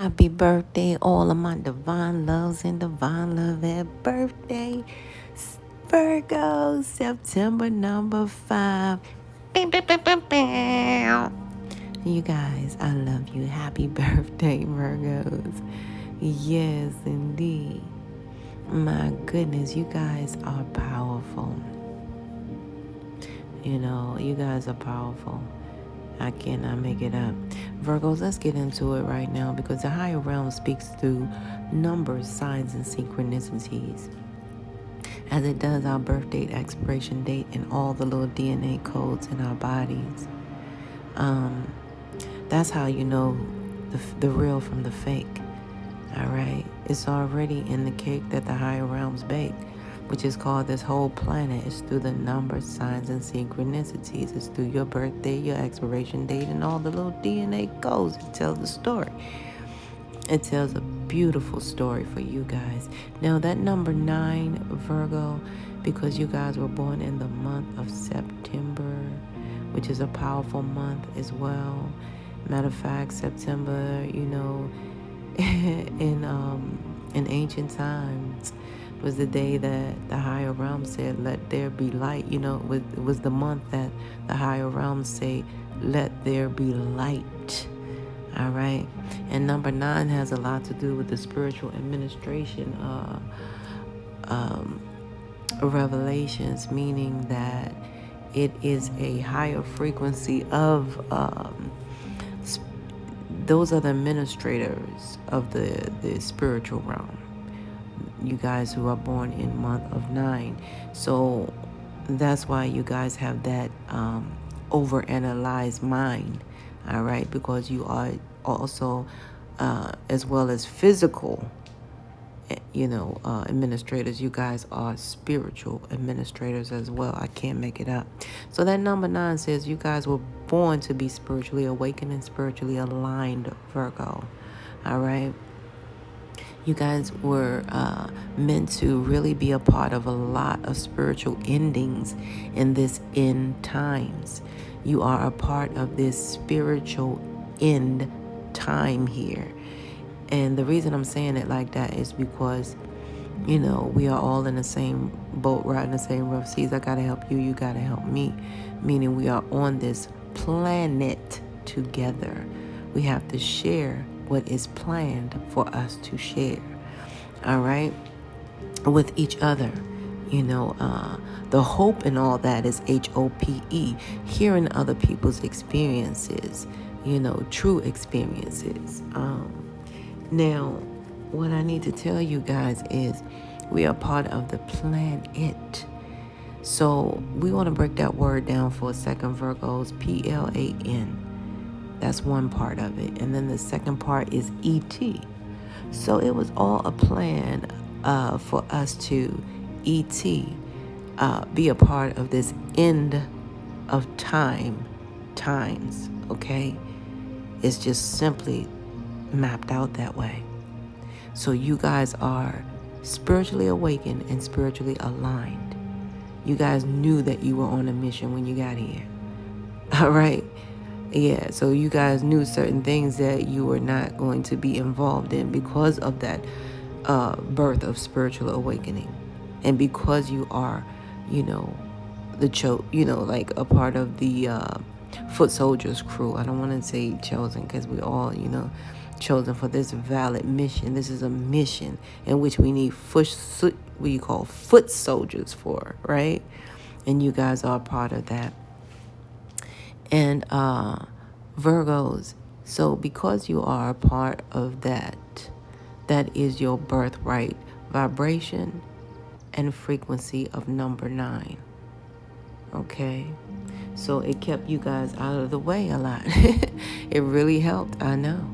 Happy birthday, all of my divine loves and divine love at birthday. Virgo, September number 5. Bam, bam, bam, bam, bam. You guys, I love you. Happy birthday, Virgos. Yes, indeed. My goodness, you guys are powerful. You guys are powerful. I cannot make it up. Virgos, let's get into it right now because the higher realm speaks through numbers, signs, and synchronicities. As it does our birth date, expiration date, and all the little DNA codes in our bodies. That's how you know the real from the fake. All right? It's already in the cake that the higher realms bake, which is called this whole planet. It's through the numbers, signs, and synchronicities. It's through your birthday, your expiration date, and all the little DNA codes. It tells the story. It tells a beautiful story for you guys. Now, that number 9, Virgo, because you guys were born in the month of September, which is a powerful month as well. Matter of fact, September, in ancient times was the day that the higher realms said, let there be light. It was the month that the higher realms say, let there be light. All right. And number 9 has a lot to do with the spiritual administration revelations, meaning that it is a higher frequency of those are the administrators of the spiritual realm. You guys who are born in month of 9. So that's why you guys have that overanalyzed mind. All right, because you are also, as well as physical, administrators, you guys are spiritual administrators as well. I can't make it up. So that number 9 says you guys were born to be spiritually awakened and spiritually aligned, Virgo. All right. You guys were meant to really be a part of a lot of spiritual endings in this end times. You are a part of this spiritual end time here. And the reason I'm saying it like that is because, we are all in the same boat, riding the same rough seas. I got to help you. You got to help me. Meaning we are on this planet together. We have to share what is planned for us to share. All right? With each other. The hope in all that is HOPE, hearing other people's experiences, true experiences. Now, what I need to tell you guys is we are part of the planet. So we want to break that word down for a second, Virgos, PLAN. That's one part of it. And then the second part is ET. So it was all a plan for us to ET, be a part of this end of times, okay? It's just simply mapped out that way. So you guys are spiritually awakened and spiritually aligned. You guys knew that you were on a mission when you got here. All right? Yeah, so you guys knew certain things that you were not going to be involved in because of that birth of spiritual awakening. And because you are, like a part of the foot soldiers crew. I don't want to say chosen because we all, chosen for this valid mission. This is a mission in which we need foot soldiers for, right? And you guys are a part of that. And Virgos, so because you are a part of that is your birthright vibration and frequency of number 9. Okay? So it kept you guys out of the way a lot. It really helped, I know.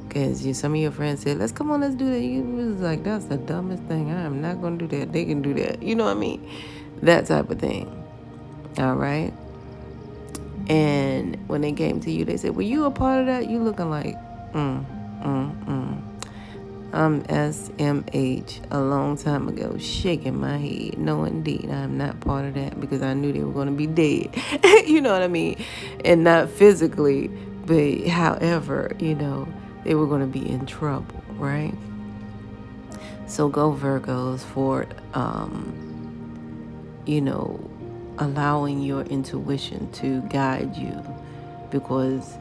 Because some of your friends said, let's do that. You was like, that's the dumbest thing. I am not going to do that. They can do that. You know what I mean? That type of thing. All right? And when they came to you, they said, were you a part of that? You looking like, I'm SMH a long time ago, shaking my head. No, indeed, I'm not part of that because I knew they were going to be dead. You know what I mean? And not physically, but however, they were going to be in trouble, right? So go Virgos for, allowing your intuition to guide you, because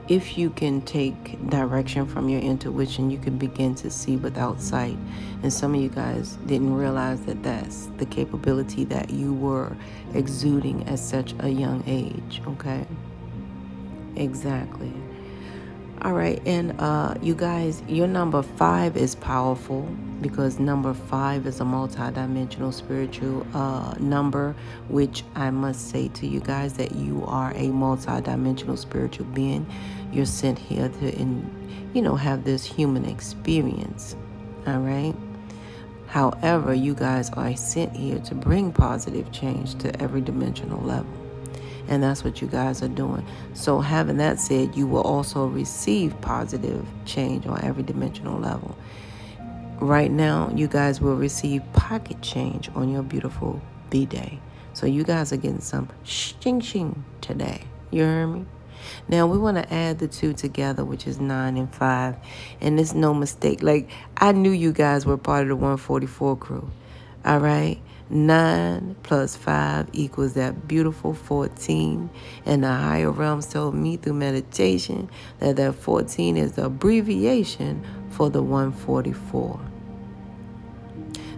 if you can take direction from your intuition, you can begin to see without sight. And some of you guys didn't realize that that's the capability that you were exuding at such a young age, okay? Exactly. All right, and you guys, your number 5 is powerful, because number 5 is a multidimensional spiritual number, which I must say to you guys that you are a multidimensional spiritual being. You're sent here to, have this human experience. All right. However, you guys are sent here to bring positive change to every dimensional level. And that's what you guys are doing. So having that said, you will also receive positive change on every dimensional level. Right now, you guys will receive pocket change on your beautiful B-Day. So you guys are getting some shing today. You hear me? Now we want to add the 2 together, which is 9 and 5. And it's no mistake. Like, I knew you guys were part of the 144 crew. All right? 9 plus 5 equals that beautiful 14. And the higher realms told me through meditation that 14 is the abbreviation for the 144.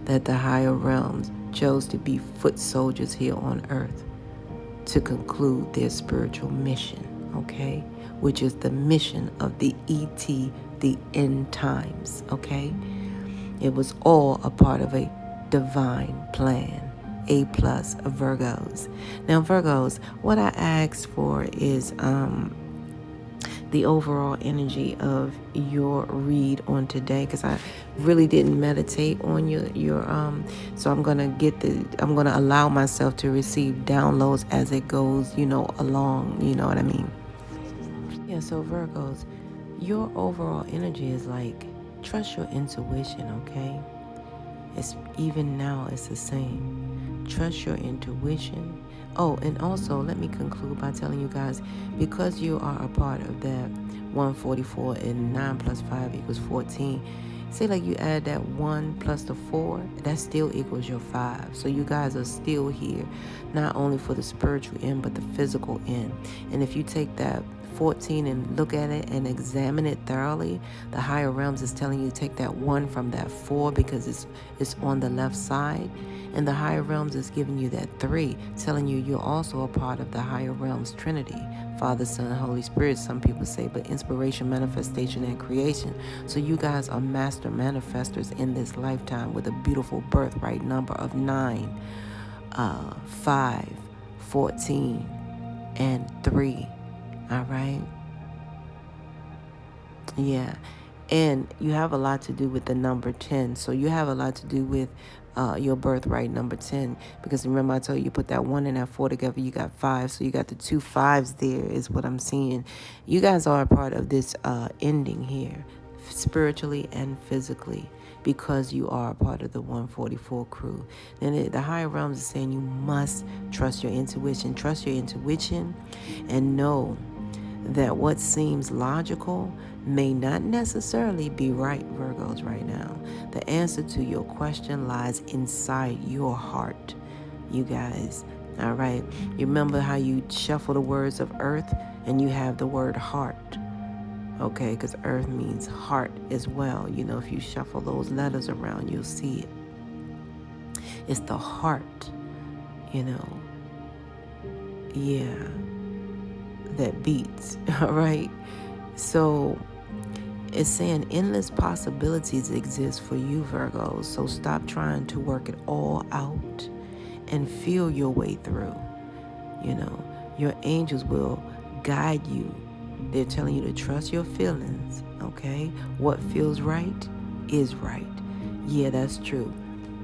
That the higher realms chose to be foot soldiers here on earth to conclude their spiritual mission, okay? Which is the mission of the ET, the end times, okay? It was all a part of a divine plan. A+ Virgos. Now Virgos, what I asked for is the overall energy of your read on today, because I really didn't meditate on your so I'm gonna allow myself to receive downloads as it goes, along, you know what I mean? Yeah, so Virgos, your overall energy is like, trust your intuition, okay? Even now, it's the same. Trust your intuition. Oh, and also, let me conclude by telling you guys, because you are a part of that 144 and 9 plus 5 equals 14, say like you add that 1 plus the 4, that still equals your 5. So you guys are still here, not only for the spiritual end, but the physical end. And if you take that 14 and look at it and examine it thoroughly, the higher realms is telling you to take that 1 from that 4 because it's on the left side, and the higher realms is giving you that 3, telling you you're also a part of the higher realms Trinity, Father, Son, Holy Spirit, some people say, but inspiration, manifestation, and creation. So you guys are master manifestors in this lifetime with a beautiful birthright number of 9, 5, 14, and 3. All right. Yeah. And you have a lot to do with the number 10. So you have a lot to do with your birthright number 10. Because remember, I told you put that 1 and that 4 together, you got 5. So you got the 2 5s there is what I'm seeing. You guys are a part of this ending here, spiritually and physically, because you are a part of the 144 crew. And the higher realms are saying you must trust your intuition. Trust your intuition and know that what seems logical may not necessarily be right, Virgos, right now. The answer to your question lies inside your heart, you guys. All right. You remember how you shuffle the words of earth and you have the word heart. Okay, because earth means heart as well. If you shuffle those letters around, you'll see it. It's the heart, Yeah. That beats, all right? So it's saying endless possibilities exist for you, Virgos. So stop trying to work it all out and feel your way through. Your angels will guide you. They're telling you to trust your feelings, okay? What feels right is right. Yeah, that's true.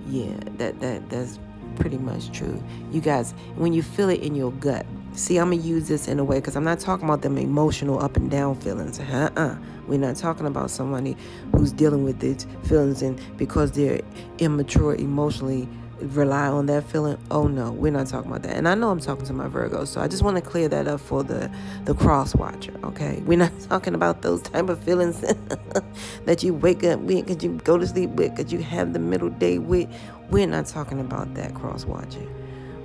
Yeah, that's pretty much true. You guys, when you feel it in your gut, see, I'm going to use this in a way, because I'm not talking about them emotional up and down feelings. We're not talking about somebody who's dealing with these feelings and because they're immature emotionally, rely on that feeling. Oh no, we're not talking about that. And I know I'm talking to my Virgo, so I just want to clear that up for the cross watcher. Okay, we're not talking about those type of feelings that you wake up with, that you go to sleep with, that you have the middle day with. We're not talking about that, cross watcher.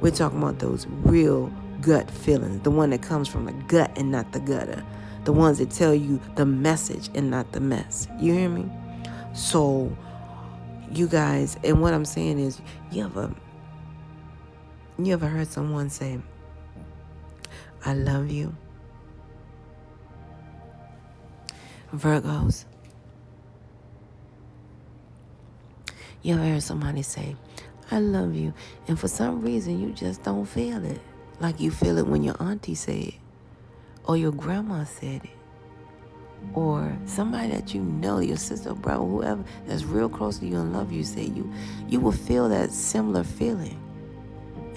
We're talking about those real gut feelings, the one that comes from the gut and not the gutter, the ones that tell you the message and not the mess. You hear me? So you guys, and what I'm saying is, you ever heard someone say, I love you? Virgos, you ever heard somebody say, I love you, and for some reason you just don't feel it like you feel it when your auntie said it, or your grandma said it, or somebody that you know, your sister, brother, whoever that's real close to you and love you, say you will feel that similar feeling.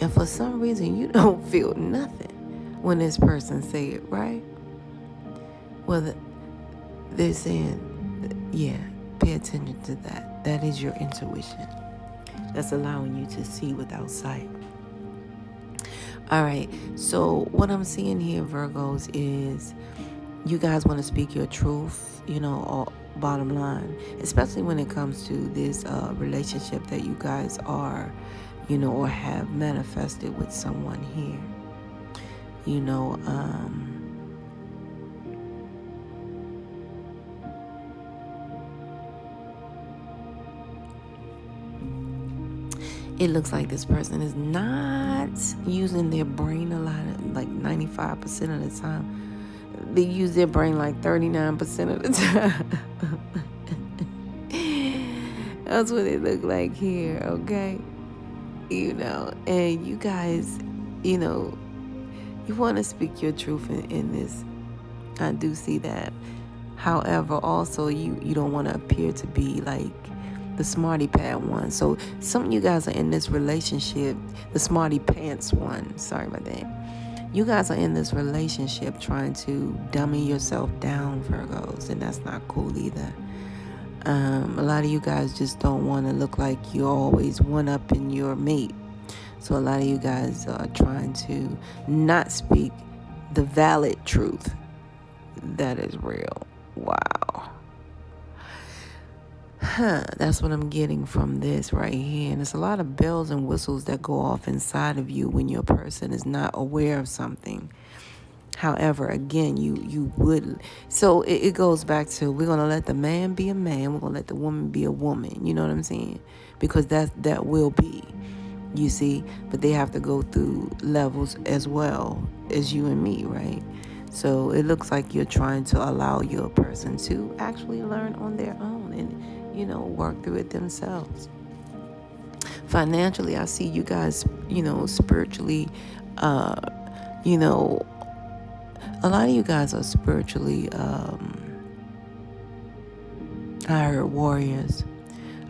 And for some reason, you don't feel nothing when this person say it, right? Well, they're saying, yeah, pay attention to that. That is your intuition. That's allowing you to see without sight. All right, so what I'm seeing here, Virgos, is you guys want to speak your truth, or bottom line, especially when it comes to this relationship that you guys are, or have manifested with someone here. It looks like this person is not using their brain a lot, like 95% of the time. They use their brain like 39% of the time. That's what it look like here, okay? And you guys, you want to speak your truth in this. I do see that. However, also, you don't want to appear to be like the smarty pant one. So some of you guys are in this relationship, the smarty pants one. Sorry about that. You guys are in this relationship trying to dummy yourself down, Virgos, and that's not cool either. A lot of you guys just don't want to look like you're always one-upping your mate. So a lot of you guys are trying to not speak the valid truth that is real. Wow. That's what I'm getting from this right here. And there's a lot of bells and whistles that go off inside of you when your person is not aware of something. However, again, you would. So it goes back to, we're going to let the man be a man. We're going to let the woman be a woman. You know what I'm saying? Because that will be, you see. But they have to go through levels as well as you and me, right? So it looks like you're trying to allow your person to actually learn on their own and, work through it themselves. Financially, I see you guys, spiritually, a lot of you guys are spiritually, I heard warriors.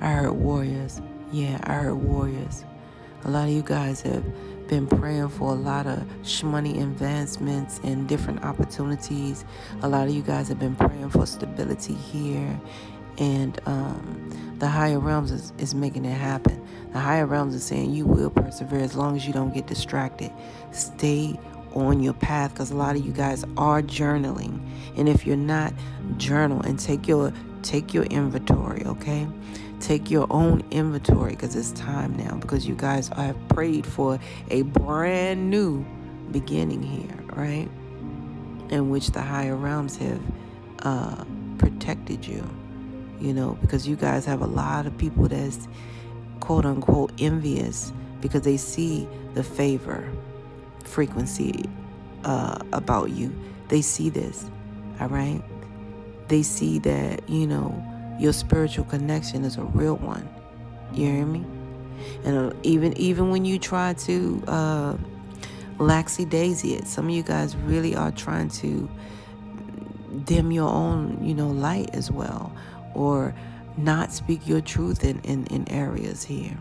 Yeah, I heard warriors. A lot of you guys have been praying for a lot of money advancements and different opportunities. A lot of you guys have been praying for stability here. And the higher realms is making it happen. The higher realms is saying you will persevere as long as you don't get distracted. Stay on your path, because a lot of you guys are journaling. And if you're not, journal and take your inventory, okay? Take your own inventory, because it's time now, because you guys have prayed for a brand new beginning here, right? In which the higher realms have protected you, because you guys have a lot of people that's quote unquote envious because they see the favor frequency about you. They see this, all right? They see that, your spiritual connection is a real one. You hear me? And even when you try to laxy-daisy it, some of you guys really are trying to dim your own, light as well, or not speak your truth in areas here.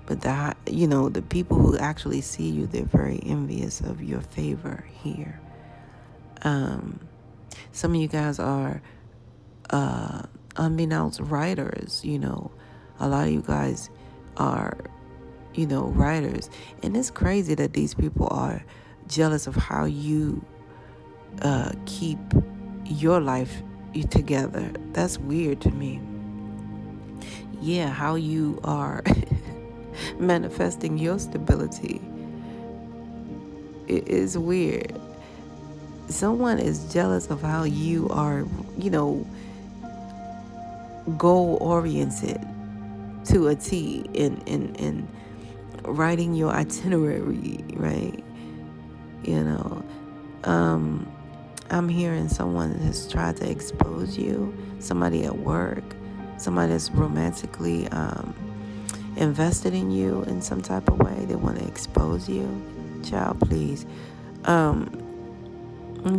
But the people who actually see you, they're very envious of your favor here. Some of you guys are unbeknownst writers. A lot of you guys are, writers. And it's crazy that these people are jealous of how you keep your life together. That's weird to me. Yeah, how you are manifesting your stability. It is weird. Someone is jealous of how you are, goal oriented to a T in writing your itinerary, right? I'm hearing someone has tried to expose you, somebody at work, somebody that's romantically invested in you in some type of way. They want to expose you. Child, please.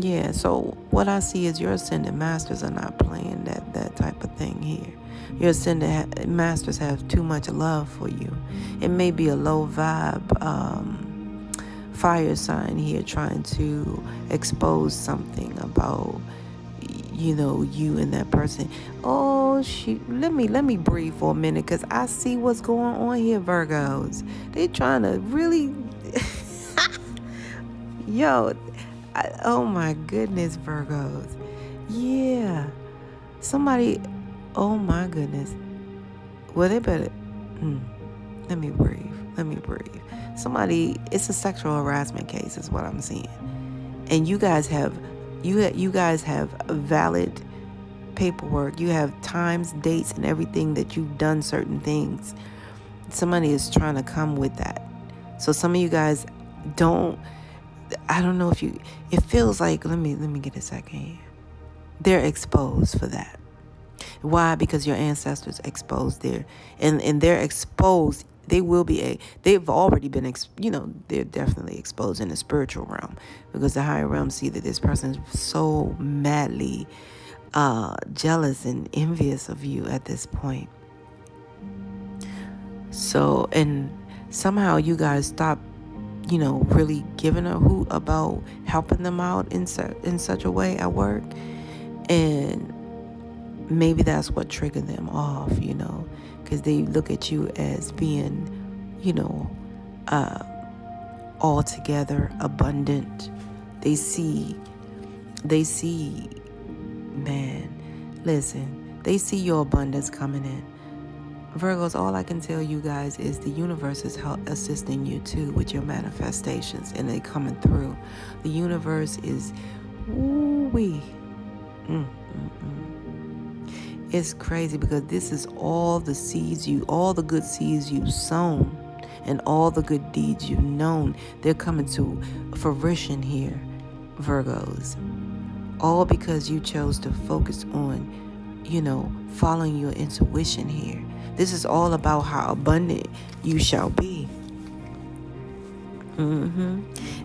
Yeah, so what I see is your ascended masters are not playing that type of thing here. Your ascended masters have too much love for you. It may be a low vibe fire sign here trying to expose something about you and that person. Oh shoot, let me breathe for a minute, because I see what's going on here, Virgos. They trying to really yo, oh my goodness, Virgos. Yeah, somebody, oh my goodness. Well, they better let me breathe. Somebody, it's a sexual harassment case is what I'm seeing. And you guys have valid paperwork. You have times, dates, and everything that you've done certain things. Somebody is trying to come with that. So some of you guys I don't know if it feels like, let me get a second here. They're exposed for that. Why? Because your ancestors exposed and they're exposed. They've already been, they're definitely exposed in the spiritual realm, because the higher realms see that this person is so madly jealous and envious of you at this point. So, and somehow you guys stop, really giving a hoot about helping them out in such a way at work. And maybe that's what triggered them off, because they look at you as being, altogether abundant. They see, man, listen, they see your abundance coming in. Virgos, all I can tell you guys is the universe is assisting you too with your manifestations, and they coming through. The universe is, ooh-wee. It's crazy, because this is all the good seeds you've sown, and all the good deeds you've known. They're coming to fruition here, Virgos. All because you chose to focus on, following your intuition here. This is all about how abundant you shall be.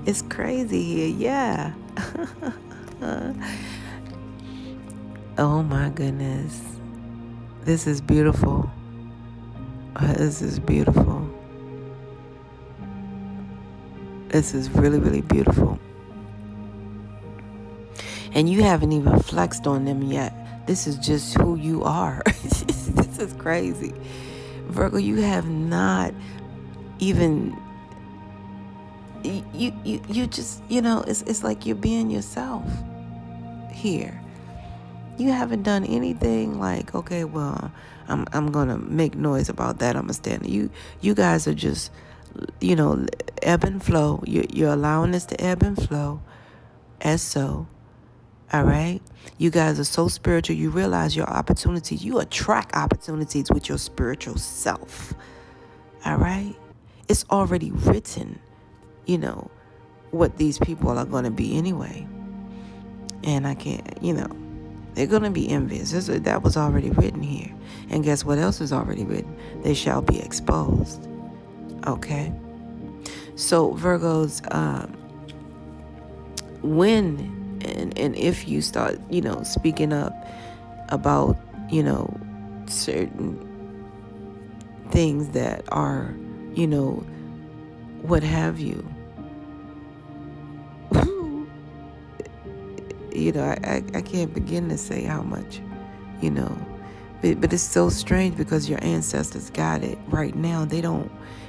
It's crazy here, yeah. Oh my goodness. This is beautiful. This is beautiful. This is really, really beautiful. And you haven't even flexed on them yet. This is just who you are. This is crazy. Virgo, you have not even, you just, it's like you're being yourself here. You haven't done anything like, okay, well, I'm gonna make noise about that. I'm gonna stand. You guys are just, ebb and flow. You're allowing this to ebb and flow, as so. All right. You guys are so spiritual. You realize your opportunities. You attract opportunities with your spiritual self. All right. It's already written, what these people are going to be anyway. And I can't, they're going to be envious. That was already written here. And guess what else is already written? They shall be exposed. Okay. So Virgos, when and if you start, speaking up about, certain things that are, what have you, I can't begin to say how much, But it's so strange because your ancestors got it right now.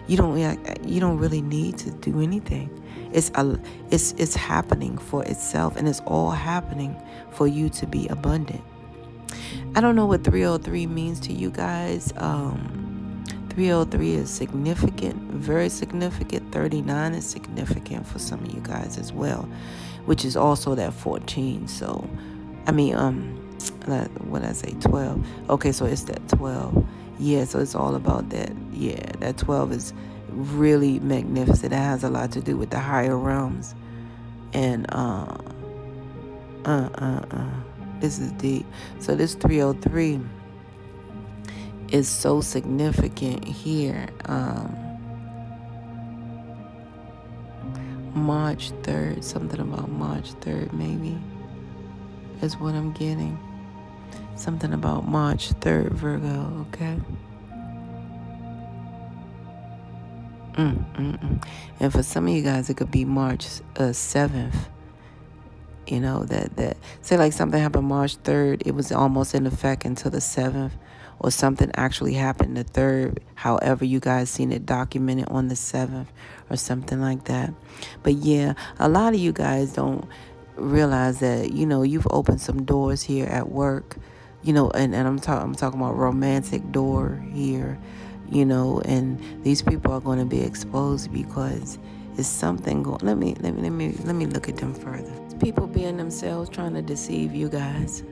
You don't really need to do anything. It's happening for itself, and it's all happening for you to be abundant. I don't know what 303 means to you guys. 303 is significant, very significant. 39 is significant for some of you guys as well, which is also that 14. So, I mean, what did I say? 12. Okay, so it's that 12. Yeah, so it's all about that. Yeah, that 12 is really magnificent. It has a lot to do with the higher realms. And, this is deep. So this 303 is so significant here. March 3rd, something about March 3rd maybe is what I'm getting. Something about March 3rd, Virgo, okay? And for some of you guys, it could be March 7th. You know, that say like something happened March 3rd, it was almost in effect until the 7th, or something actually happened the 3rd. However, you guys seen it documented on the 7th or something like that. But yeah, a lot of you guys don't realize that, you know, you've opened some doors here at work, you know, and I'm talking about romantic door here, you know, and these people are going to be exposed because it's something going. Let me look at them further. It's people being themselves, trying to deceive you guys.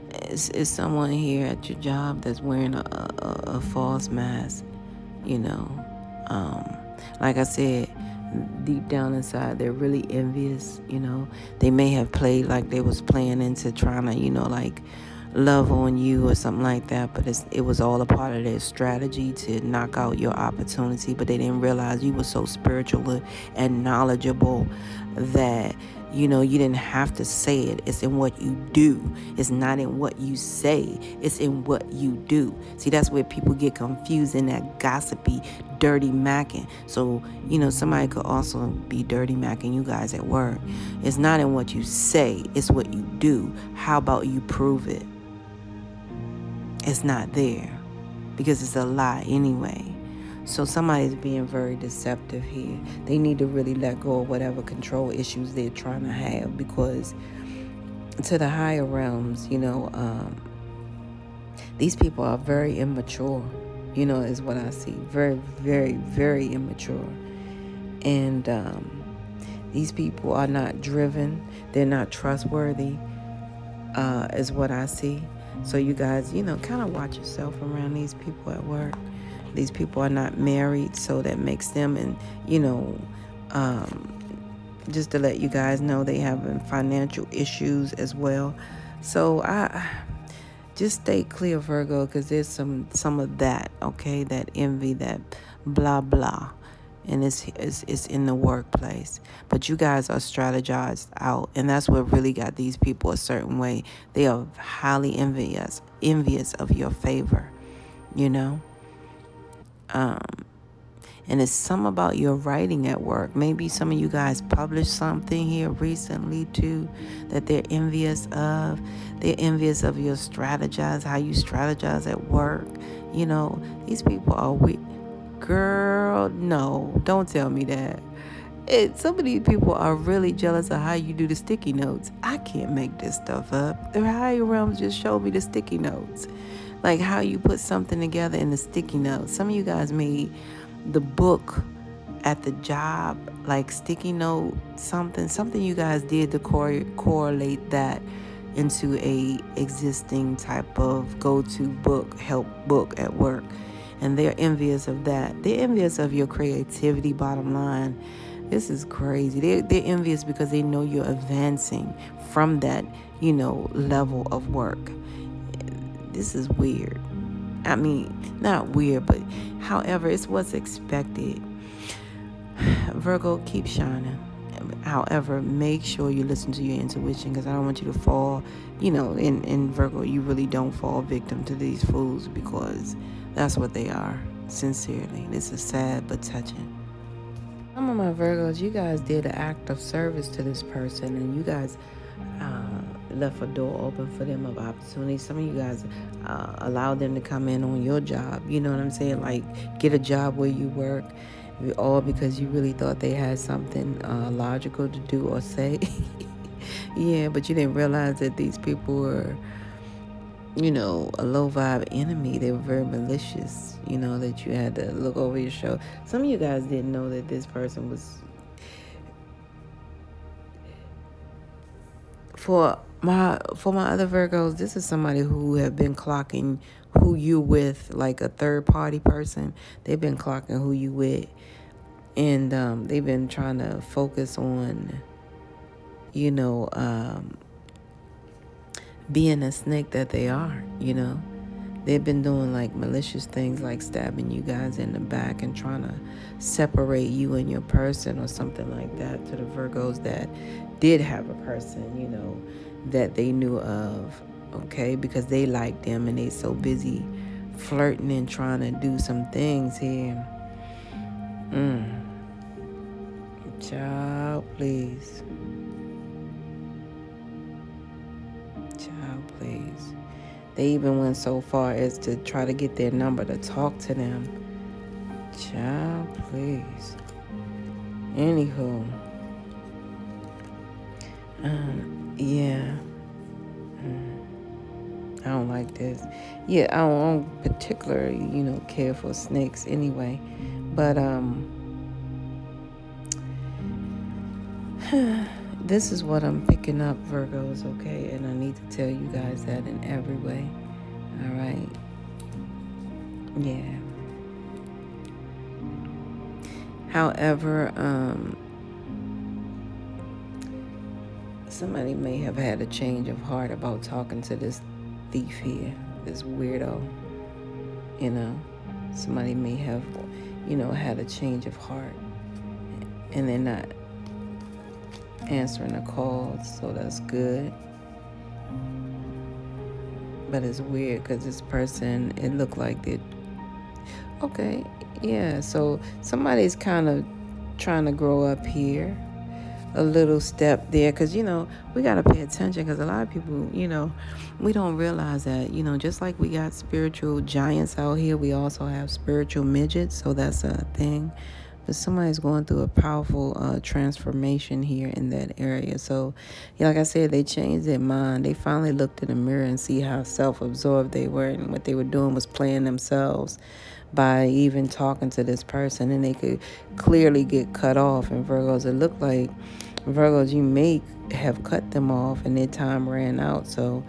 It's someone here at your job that's wearing a false mask, you know. Like I said, deep down inside, they're really envious, you know. They may have played like they was playing into trying to, you know, like love on you or something like that, but it was all a part of their strategy to knock out your opportunity. But they didn't realize you were so spiritual and knowledgeable that, you know, you didn't have to say it. It's in what you do. It's not in what you say. It's in what you do. See, that's where people get confused in that gossipy, dirty macking. So, you know, somebody could also be dirty macking you guys at work. It's not in what you say. It's what you do. How about you prove it? It's not there because it's a lie anyway. So somebody's being very deceptive here. They need to really let go of whatever control issues they're trying to have, because to the higher realms, you know, these people are very immature, you know, is what I see. Very, very, very immature. And these people are not driven. They're not trustworthy, is what I see. So you guys, you know, kind of watch yourself around these people at work. These people are not married, so that makes them, and, you know, just to let you guys know, they have financial issues as well. So I just stay clear, Virgo, because there's some of that, okay, that envy, that blah blah, and it's in the workplace. But you guys are strategized out, and that's what really got these people a certain way. They are highly envious of your favor, you know. And it's some about your writing at work. Maybe some of you guys published something here recently too that they're envious of. They're envious of your how you strategize at work. You know, these people are weak. Girl, no, don't tell me that. Some of these people are really jealous of how you do the sticky notes. I can't make this stuff up. The higher realms just showed me the sticky notes. Like how you put something together in the sticky notes. Some of you guys made the book at the job, like sticky note, something you guys did to correlate that into a existing type of go-to book, help book at work. And they're envious of that. They're envious of your creativity, bottom line. This is crazy. They're envious because they know you're advancing from that, you know, level of work. This is weird. I mean, not weird, but however, it's what's expected. Virgo, keep shining. However, make sure you listen to your intuition, because I don't want you to fall, you know, in Virgo, you really don't fall victim to these fools, because that's what they are, sincerely. This is sad but touching. Some of my Virgos, you guys did an act of service to this person, and you guys left a door open for them of opportunity. Some of you guys allowed them to come in on your job. You know what I'm saying? Like, get a job where you work, all because you really thought they had something logical to do or say. Yeah, but you didn't realize that these people were, a low vibe enemy. They were very malicious, that you had to look over your shoulder. Some of you guys didn't know that this person was, for my other Virgos, this is somebody who have been clocking who you with, like a third party person. They've been clocking who you with, and they've been trying to focus on, being a snake that they are. They've been doing like malicious things, like stabbing you guys in the back and trying to separate you and your person or something like that, to the Virgos that did have a person, that they knew of, okay? Because they liked them and they so busy flirting and trying to do some things here. Child, please. Child, please. They even went so far as to try to get their number to talk to them. Child, please. Anywho. Yeah. I don't like this. Yeah, I don't particularly, care for snakes anyway. But, this is what I'm picking up, Virgos, okay? And I need to tell you guys that in every way. All right? Yeah. However, somebody may have had a change of heart about talking to this thief here, this weirdo. Somebody may have, had a change of heart. And they're not answering the calls, so that's good. But it's weird because this person, it looked like they're okay. Yeah, so somebody's kind of trying to grow up here, a little step there, because we got to pay attention, because a lot of people, we don't realize that, just like we got spiritual giants out here, we also have spiritual midgets. So that's a thing. But somebody's going through a powerful transformation here in that area. So, like I said, they changed their mind. They finally looked in the mirror and see how self-absorbed they were. And what they were doing was playing themselves by even talking to this person. And they could clearly get cut off. And Virgos, it looked like, Virgos, you may have cut them off and their time ran out. So,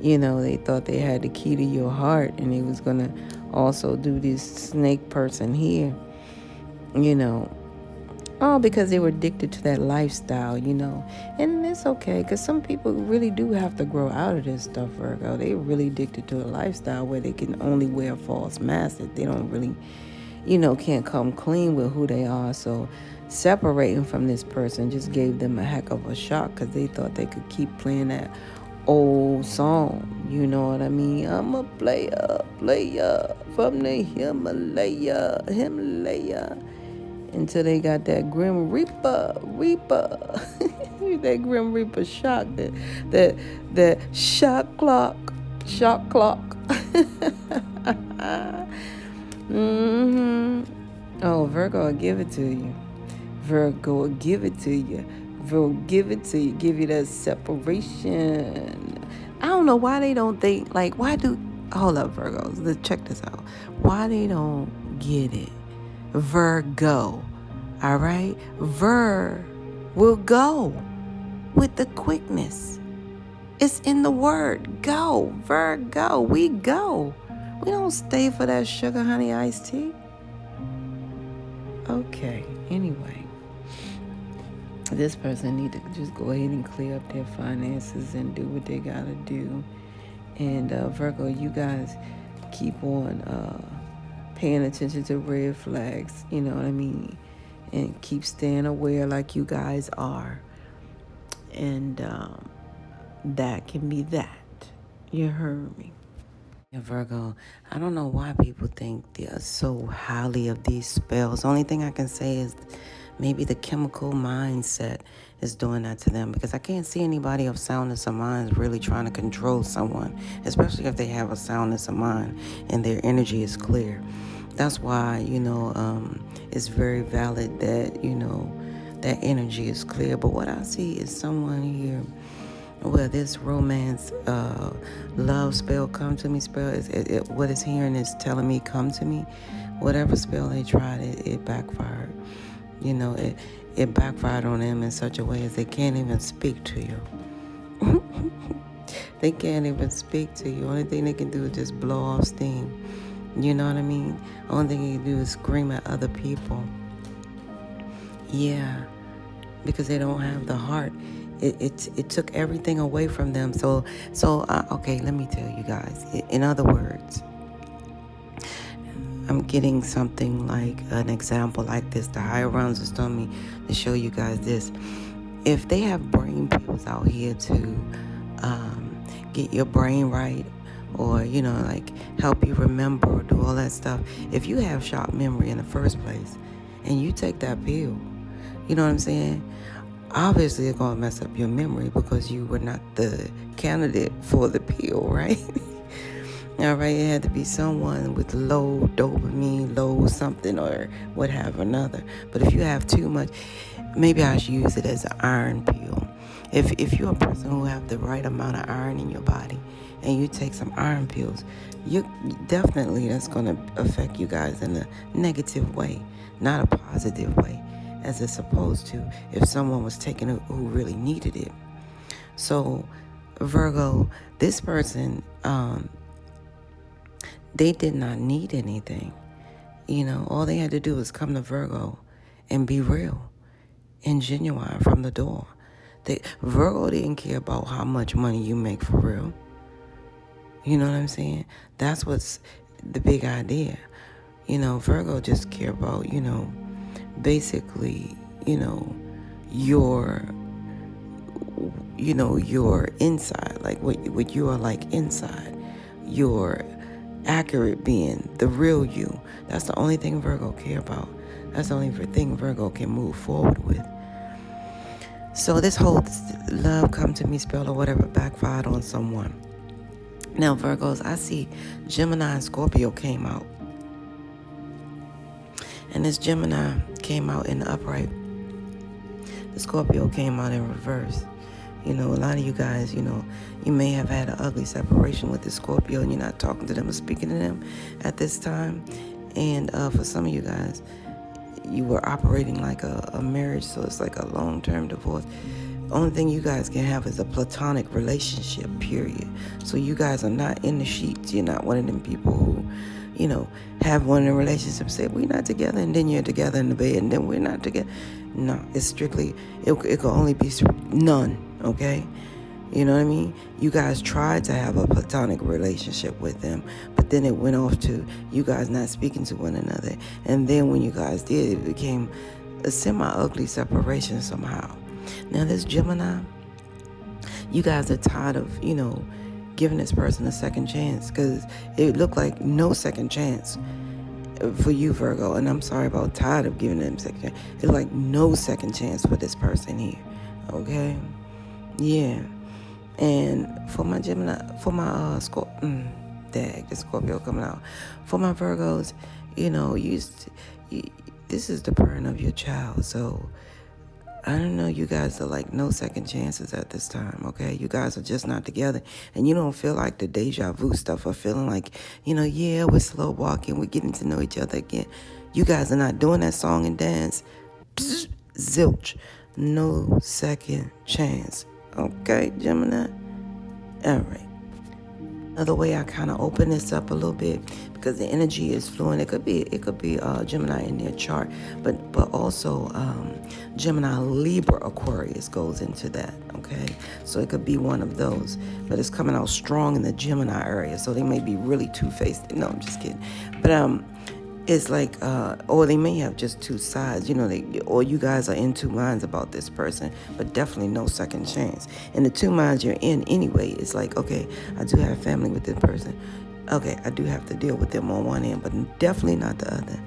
they thought they had the key to your heart. And they was going to also do this snake person here. All because they were addicted to that lifestyle, and it's okay, because some people really do have to grow out of this stuff, Virgo. They're really addicted to a lifestyle where they can only wear a false mask, that they don't really, can't come clean with who they are. So separating from this person just gave them a heck of a shock, because they thought they could keep playing that old song, you know what I mean? I'm a player from the Himalaya, until they got that Grim Reaper, that Grim Reaper shock, that shock clock. Oh, Virgo will give it to you. Virgo will give it to you. Give you that separation. I don't know why they don't think, hold up, Virgos, let's check this out. Why they don't get it? Virgo, all right? Will go with the quickness. It's in the word, go. Virgo, we go. We don't stay for that sugar honey iced tea. Okay, anyway. This person need to just go ahead and clear up their finances and do what they gotta do. And Virgo, you guys keep on paying attention to red flags, you know what I mean? And keep staying aware like you guys are. And that can be that. You heard me. Yeah, Virgo, I don't know why people think they are so highly of these spells. Only thing I can say is Maybe the chemical mindset is doing that to them, because I can't see anybody of soundness of mind really trying to control someone, especially if they have a soundness of mind and their energy is clear. That's why, it's very valid that, that energy is clear. But what I see is someone here where this romance, love spell, come to me spell, what it's hearing is telling me come to me. Whatever spell they tried, it backfired. It backfired on them in such a way as they can't even speak to you. They can't even speak to you. Only thing they can do is just blow off steam. You know what I mean? Only thing they can do is scream at other people. Yeah, because they don't have the heart. It took everything away from them. So okay, let me tell you guys. In other words, I'm getting something like an example like this. The higher realms is telling me to show you guys this. If they have brain pills out here to get your brain right, or help you remember or do all that stuff, if you have sharp memory in the first place and you take that pill, you know what I'm saying, obviously it's going to mess up your memory because you were not the candidate for the pill, right? All right, it had to be someone with low dopamine, low something, or what have another. But if you have too much, maybe I should use it as an iron pill. If you're a person who have the right amount of iron in your body and you take some iron pills, you definitely, that's going to affect you guys in a negative way, not a positive way, as it's supposed to if someone was taking it who really needed it. So, Virgo, this person, they did not need anything. All they had to do was come to Virgo and be real and genuine from the door. Virgo didn't care about how much money you make for real. You know what I'm saying? That's what's the big idea. Virgo just care about, basically, your inside, like what you are like inside, your accurate being, the real you. That's the only thing Virgo care about. That's the only thing Virgo can move forward with. So this whole love come to me spell or whatever backfired on someone. Now Virgos, I see Gemini and Scorpio came out. And this Gemini came out in the upright. The Scorpio came out in reverse. A lot of you guys, you may have had an ugly separation with the Scorpio and you're not talking to them or speaking to them at this time. And for some of you guys, you were operating like a marriage, so it's like a long-term divorce. Only thing you guys can have is a platonic relationship, period. So you guys are not in the sheets. You're not one of them people who, have one in a relationship, say, we're not together, and then you're together in the bed, and then we're not together. No, it's strictly, it could only be none, okay? You know what I mean? You guys tried to have a platonic relationship with them, but then it went off to you guys not speaking to one another. And then when you guys did, it became a semi-ugly separation somehow. Now this Gemini, you guys are tired of, giving this person a second chance, because it looked like no second chance for you, Virgo. And I'm sorry about tired of giving them second chance. It's like no second chance for this person here, okay? Yeah. And for my Gemini, for my the Scorpio coming out. For my Virgos, this is the parent of your child. So I don't know, you guys are like no second chances at this time, okay? You guys are just not together. And you don't feel like the deja vu stuff or feeling like, yeah, we're slow walking, we're getting to know each other again. You guys are not doing that song and dance. Psst, zilch. No second chance. Okay, Gemini? All right. Another way I kind of open this up a little bit, because the energy is flowing. It could be Gemini in their chart, but also Gemini, Libra, Aquarius goes into that. Okay, so it could be one of those, but it's coming out strong in the Gemini area. So they may be really two-faced. No, I'm just kidding. But it's like, or they may have just two sides, or you guys are in two minds about this person, but definitely no second chance. And the two minds you're in anyway, it's like, okay, I do have family with this person. Okay, I do have to deal with them on one end, but definitely not the other.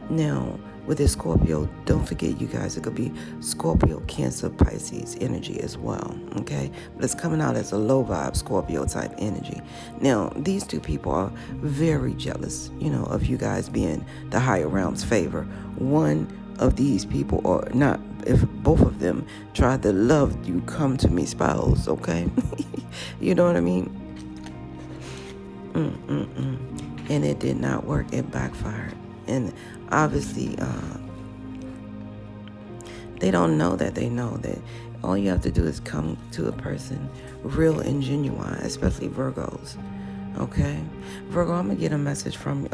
Now, with this Scorpio, don't forget, you guys, it could be Scorpio, Cancer, Pisces energy as well, okay? But it's coming out as a low vibe Scorpio type energy. Now, these two people are very jealous, of you guys being the higher realm's favor. One of these people, or not, if both of them try to love you, come to me spouse, okay? You know what I mean? And it did not work. It backfired. And obviously, they don't know that they know that all you have to do is come to a person real and genuine, especially Virgos, okay? Virgo, I'm going to get a message from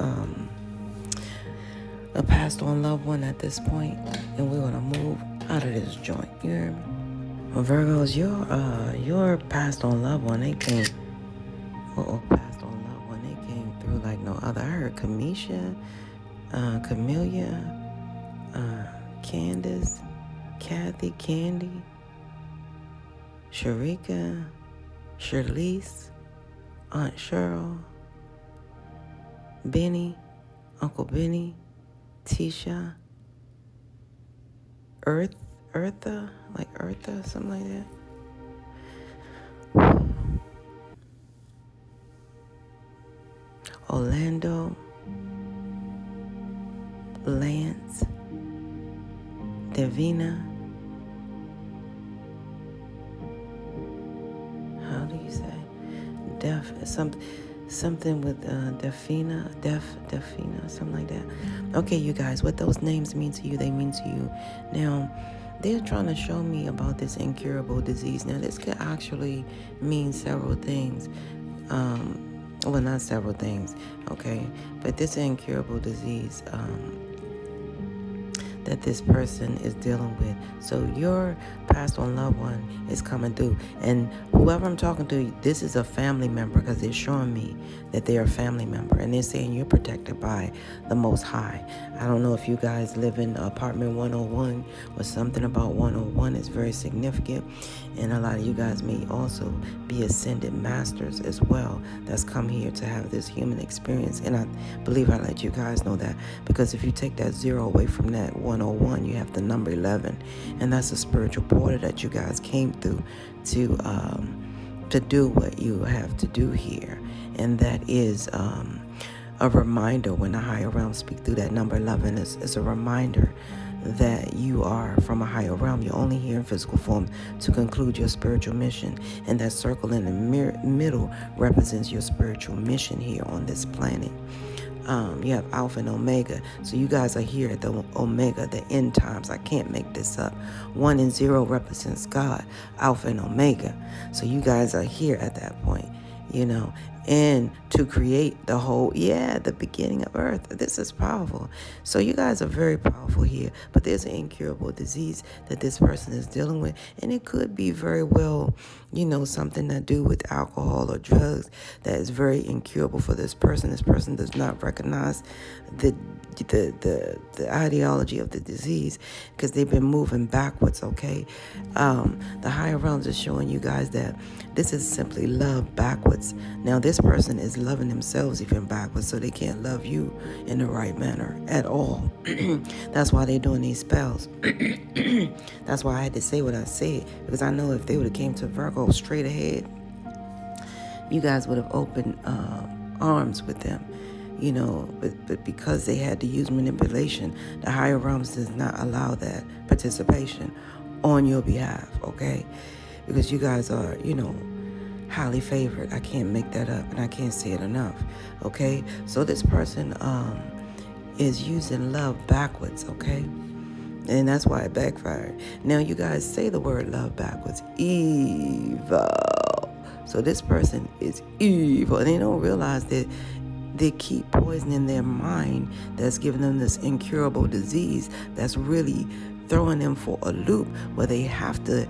a passed on loved one at this point, and we're going to move out of this joint. You hear me? Well, Virgos, your passed on loved one, they came, passed on loved one, they came through like no other. I heard Kamisha, Camellia, Candace, Kathy, Candy, Sharika, Shirlise, Aunt Cheryl, Benny, Uncle Benny, Tisha, Eartha, like Eartha, something like that. Orlando, Lance, Davina. How do you say? Something with Defina, something like that. Okay, you guys, what those names mean to you, they mean to you. Now, they're trying to show me about this incurable disease. Now, this could actually mean several things. Well, not several things, okay? But this incurable disease that this person is dealing with. So your passed on loved one is coming through. And whoever I'm talking to, this is a family member, because they're showing me that they're a family member. And they're saying you're protected by the Most High. I don't know if you guys live in apartment 101 or something about 101 is very significant. And a lot of you guys may also be ascended masters as well that's come here to have this human experience. And I believe I let you guys know that, because if you take that 0 away from that 101, you have the number 11. And that's a spiritual portal that you guys came through to do what you have to do here. And that is a reminder. When the higher realm speak through that number 11, is a reminder that you are from a higher realm. You're only here in physical form to conclude your spiritual mission. And that circle in the middle represents your spiritual mission here on this planet. You have Alpha and Omega. So you guys are here at the Omega, the end times. I can't make this up. 1 and 0 represents God, Alpha and Omega. So you guys are here at that point, and to create the whole, the beginning of Earth. This is powerful. So you guys are very powerful here, but there's an incurable disease that this person is dealing with, and it could be very well, something to do with alcohol or drugs that is very incurable for this person. This person does not recognize the ideology of the disease, because they've been moving backwards, okay? The higher realms is showing you guys that this is simply love backwards. Now, this person is loving themselves even backwards, so they can't love you in the right manner at all. That's why they're doing these spells. That's why I had to say what I said, because I know if they would have came to Virgo straight ahead, you guys would have opened arms with them. But because they had to use manipulation, the higher realms does not allow that participation on your behalf, okay? Because you guys are, highly favored. I can't make that up, and I can't say it enough, okay? So this person is using love backwards, okay? And that's why it backfired. Now you guys say the word love backwards, evil. So this person is evil, and they don't realize that they keep poisoning their mind that's giving them this incurable disease that's really throwing them for a loop where they have to,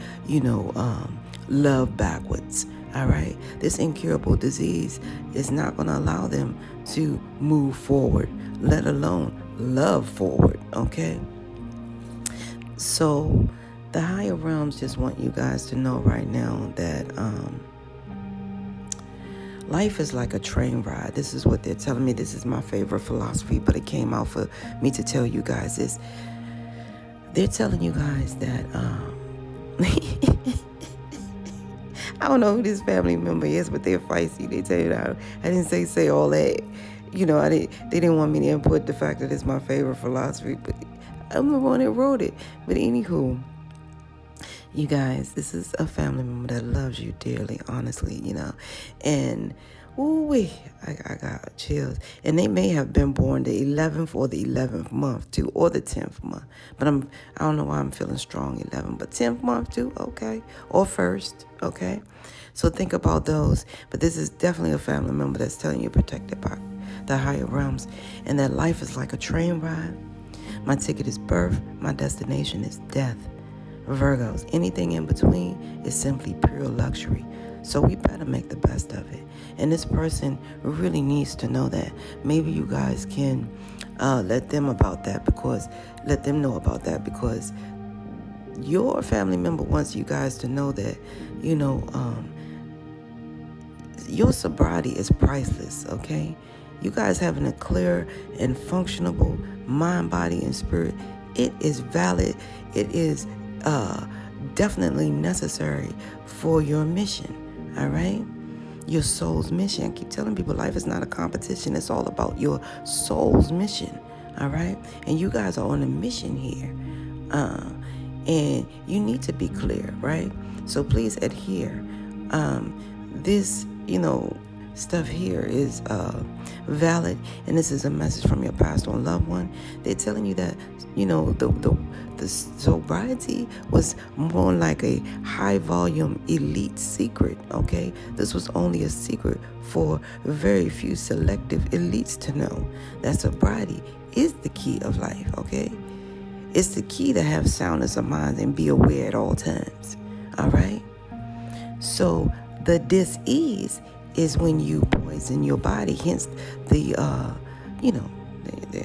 love backwards. All right? This incurable disease is not going to allow them to move forward, let alone love forward, okay? So the higher realms just want you guys to know right now that Life is like a train ride. This is what they're telling me. This is my favorite philosophy, but it came out for me to tell you guys this. They're telling you guys that I don't know who this family member is, but they're feisty. They tell you that. I didn't say all that. They didn't want me to input the fact that it's my favorite philosophy, but I'm the one that wrote it. But anywho, you guys, this is a family member that loves you dearly, honestly, and I got chills. And they may have been born the 11th or the 11th month too, or the 10th month. But I don't know why I'm feeling strong 11, but 10th month too, okay, or first, okay. So think about those. But this is definitely a family member that's telling you protected by the higher realms, and that life is like a train ride. My ticket is birth. My destination is death. Virgos, anything in between is simply pure luxury. So we better make the best of it. And this person really needs to know that. Maybe you guys can let them know about that because your family member wants you guys to know that, your sobriety is priceless, okay? You guys having a clear and functionable mind, body, and spirit, it is valid. It is definitely necessary for your mission, all right? Your soul's mission. I keep telling people life is not a competition. It's all about your soul's mission, all right? And you guys are on a mission here. And you need to be clear, right? So please adhere. This, stuff here is valid, and this is a message from your passed on loved one. They're telling you that, the sobriety was more like a high volume elite secret, okay? This was only a secret for very few selective elites to know that sobriety is the key of life, okay? It's the key to have soundness of mind and be aware at all times, all right? So the dis-ease is when you poison your body, hence the,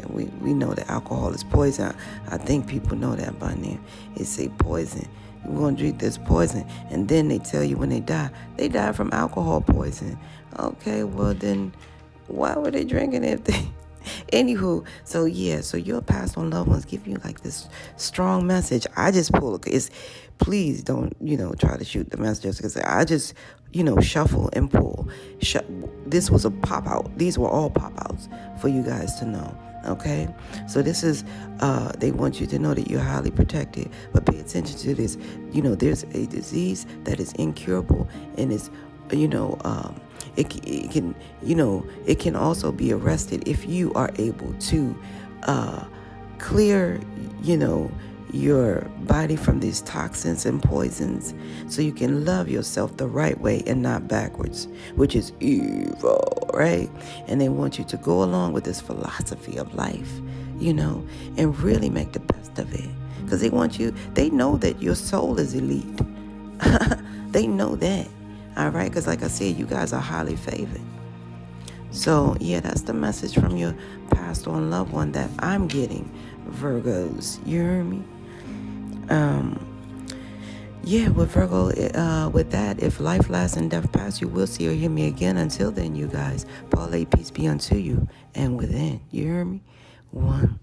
we know that alcohol is poison. I think people know that by now. It's a poison. You're going to drink this poison. And then they tell you when they die from alcohol poison. Okay, well then, why were they drinking if they... Anywho, so your past on loved ones give you like this strong message. I just pull please don't, try to shoot the messages because I just, shuffle and pull. This was a pop out. These were all pop outs for you guys to know. Okay, so this is, they want you to know that you're highly protected, but pay attention to this. There's a disease that is incurable, and it's, it can also be arrested if you are able to clear, your body from these toxins and poisons, so you can love yourself the right way and not backwards, which is evil, right? And they want you to go along with this philosophy of life, and really make the best of it, because they know that your soul is elite. They know that. All right, because like I said, you guys are highly favored. So, that's the message from your passed on loved one that I'm getting, Virgos. You hear me? With Virgo, with that, if life lasts and death pass, you will see or hear me again. Until then, you guys, Paul, peace be unto you and within. You hear me? 1.